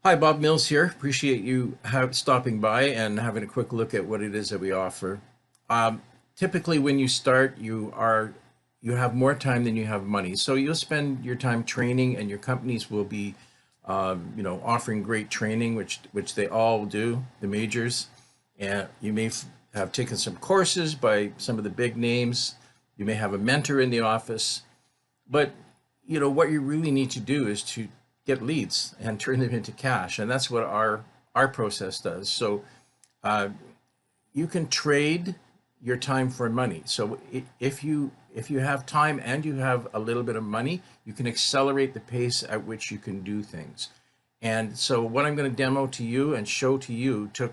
Hi, Bob Mills here. Appreciate you stopping by and having a quick look at what it is that we offer. Typically, when you start, you have more time than you have money, so you'll spend your time training, and your companies will be, offering great training, which they all do, the majors. And you may have taken some courses by some of the big names. You may have a mentor in the office, but what you really need to do is to get leads and turn them into cash, and that's what our process does. So uh, you can trade your time for money. So if you have time and you have a little bit of money, you can accelerate the pace at which you can do things. And so what I'm going to demo to you and show to you took,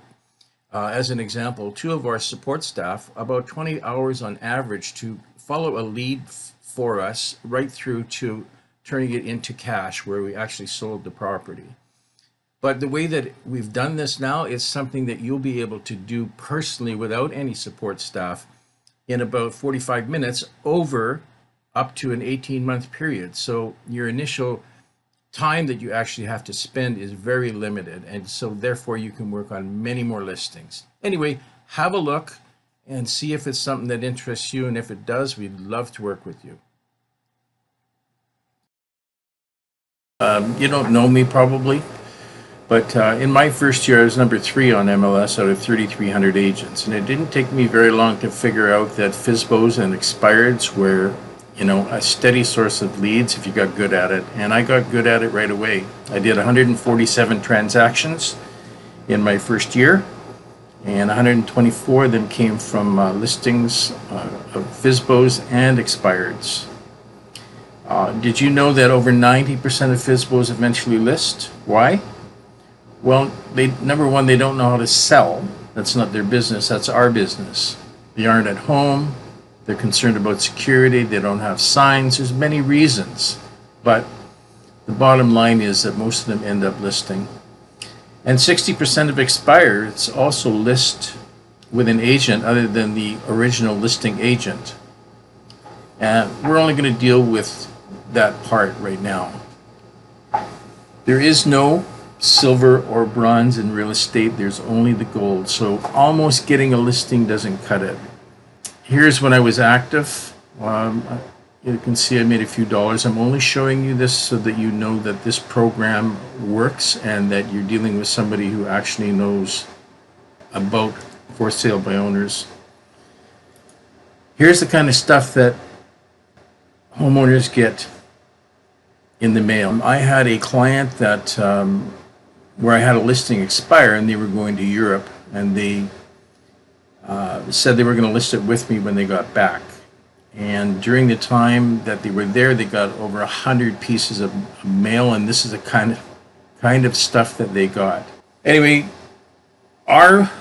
as an example, two of our support staff about 20 hours on average to follow a lead for us right through to turning it into cash where we actually sold the property. But the way that we've done this now is something that you'll be able to do personally without any support staff in about 45 minutes over up to an 18-month period. So your initial time that you actually have to spend is very limited. And so therefore you can work on many more listings. Anyway, have a look and see if it's something that interests you. And if it does, we'd love to work with you. You don't know me probably, but in my first year, I was number 3 on MLS out of 3,300 agents. And it didn't take me very long to figure out that FSBOs and expireds were, a steady source of leads if you got good at it. And I got good at it right away. I did 147 transactions in my first year, and 124 of them came from listings of FSBOs and expireds. Did you know that over 90% of FSBOs eventually list? Why? Well, number one, they don't know how to sell. That's not their business, that's our business. They aren't at home, they're concerned about security, they don't have signs, there's many reasons. But the bottom line is that most of them end up listing. And 60% of expireds also list with an agent other than the original listing agent. And we're only going to deal with that part right now. There is no silver or bronze in real estate, there's only the gold. So almost getting a listing doesn't cut it. Here's when I was active. You can see I made a few dollars. I'm only showing you this so that you know that this program works and that you're dealing with somebody who actually knows about for sale by owners. Here's the kind of stuff that homeowners get in the mail. I had a client that where I had a listing expire and they were going to Europe, and they said they were going to list it with me when they got back. And during the time that they were there, they got over 100 pieces of mail, and this is the kind of stuff that they got. Anyway, our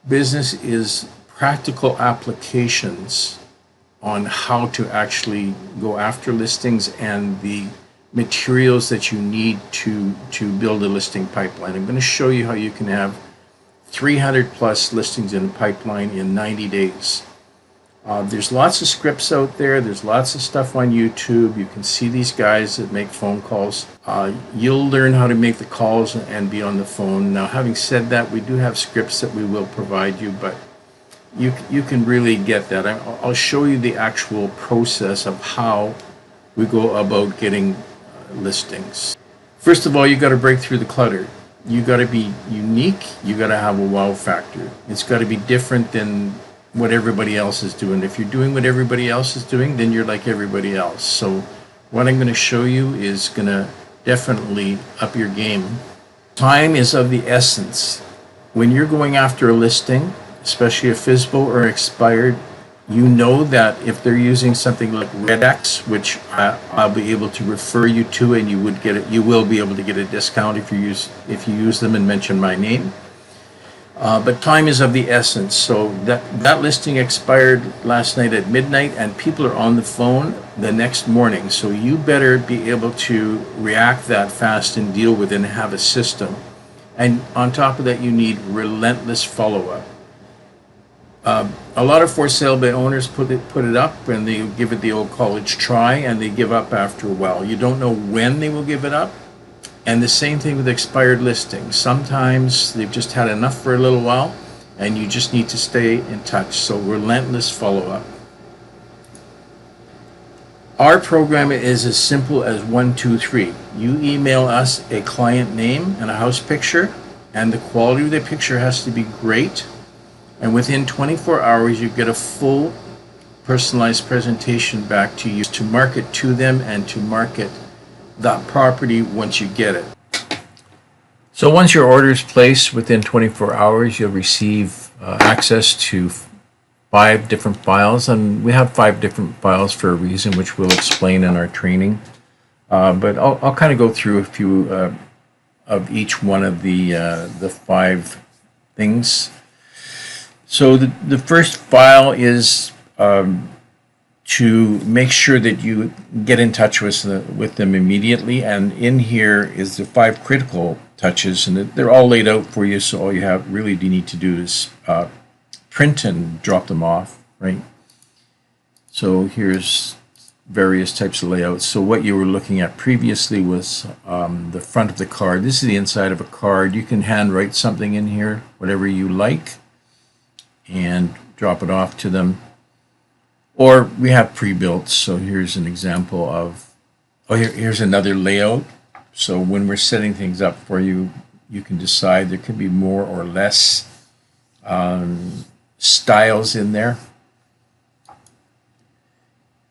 business is practical applications on how to actually go after listings and the materials that you need to build a listing pipeline. I'm going to show you how you can have 300 plus listings in a pipeline in 90 days. There's lots of scripts out there. There's lots of stuff on YouTube. You can see these guys that make phone calls. You'll learn how to make the calls and be on the phone. Now, having said that, we do have scripts that we will provide you, but you can really get that. I'll show you the actual process of how we go about getting listings. First of all, you got to break through the clutter. You got to be unique. You got to have a wow factor. It's got to be different than what everybody else is doing. If you're doing what everybody else is doing, then you're like everybody else. So what I'm going to show you is going to definitely up your game. Time is of the essence. When you're going after a listing, especially a FSBO or expired, you know that if they're using something like RedX, which I'll be able to refer you to, and you will be able to get a discount if you use them and mention my name. But time is of the essence. So that listing expired last night at midnight, and people are on the phone the next morning. So you better be able to react that fast and deal with it and have a system. And on top of that, you need relentless follow-up. A lot of for sale by owners put it up and they give it the old college try, and they give up after a while. You don't know when they will give it up, And the same thing with expired listings. Sometimes they've just had enough for a little while, and you just need to stay in touch. So relentless follow-up. Our program is as simple as 1, 2, 3. You email us a client name and a house picture, and the quality of the picture has to be great. And within 24 hours, you get a full personalized presentation back to you to market to them and to market that property once you get it. So once your order is placed, within 24 hours, you'll receive access to 5 different files, and we have 5 different files for a reason, which we'll explain in our training. But I'll kind of go through a few of each one of the 5 things. So the first file is to make sure that you get in touch with them immediately, and in here is the 5 critical touches, and they're all laid out for you, so all you really need to do is print and drop them off, right? So here's various types of layouts. So what you were looking at previously was the front of the card. This is the inside of a card. You can handwrite something in here, whatever you like, and drop it off to them. Or we have pre-built, so here's an example of, here's another layout. So when we're setting things up for you, you can decide there could be more or less styles in there.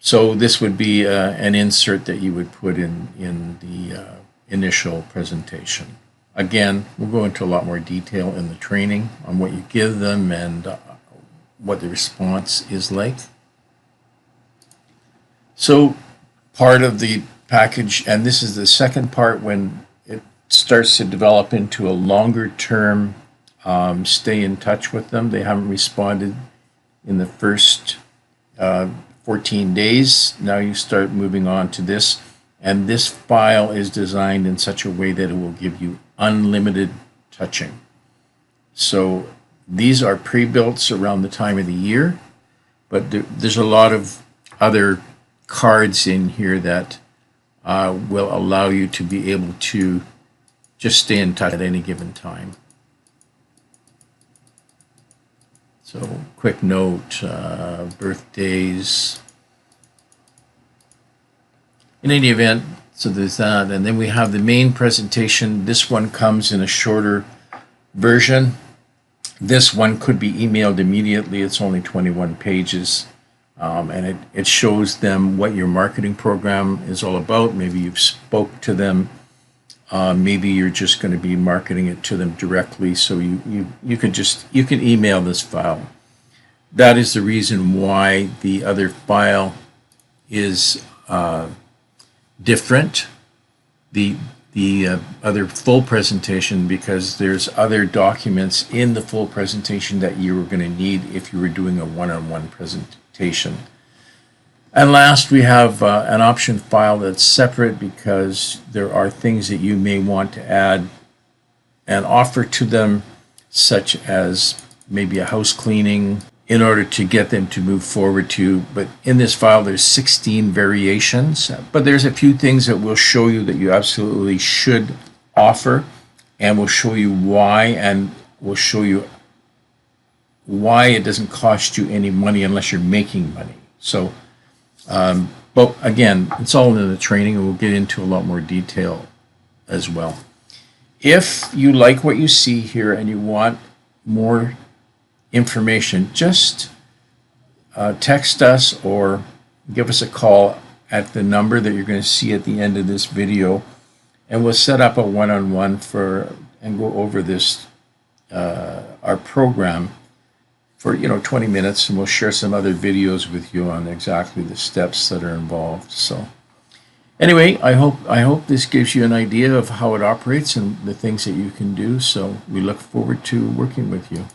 So this would be an insert that you would put in the initial presentation. Again, we'll go into a lot more detail in the training on what you give them and what the response is like. So part of the package, and this is the second part when it starts to develop into a longer term stay in touch with them. They haven't responded in the first 14 days. Now you start moving on to this, and this file is designed in such a way that it will give you unlimited touching. So these are pre-built around the time of the year, but there's a lot of other cards in here that will allow you to be able to just stay in touch at any given time. So quick note, birthdays. In any event, so there's that, and then we have the main presentation. This one comes in a shorter version. This one could be emailed immediately. It's only 21 pages. And it shows them what your marketing program is all about. Maybe you've spoke to them. Maybe you're just going to be marketing it to them directly. So you can email this file. That is the reason why the other file is different. The other full presentation, because there's other documents in the full presentation that you were going to need if you were doing a one-on-one presentation. And last, we have an option file that's separate because there are things that you may want to add and offer to them, such as maybe a house cleaning, in order to get them to move forward to. But in this file, there's 16 variations, but there's a few things that we'll show you that you absolutely should offer, and we'll show you why, and we'll show you why it doesn't cost you any money unless you're making money. So, but again, it's all in the training, and we'll get into a lot more detail as well. If you like what you see here and you want more information, just text us or give us a call at the number that you're going to see at the end of this video, and we'll set up a one-on-one and go over this our program for 20 minutes, and we'll share some other videos with you on exactly the steps that are involved. So anyway, I hope this gives you an idea of how it operates and the things that you can do. So we look forward to working with you.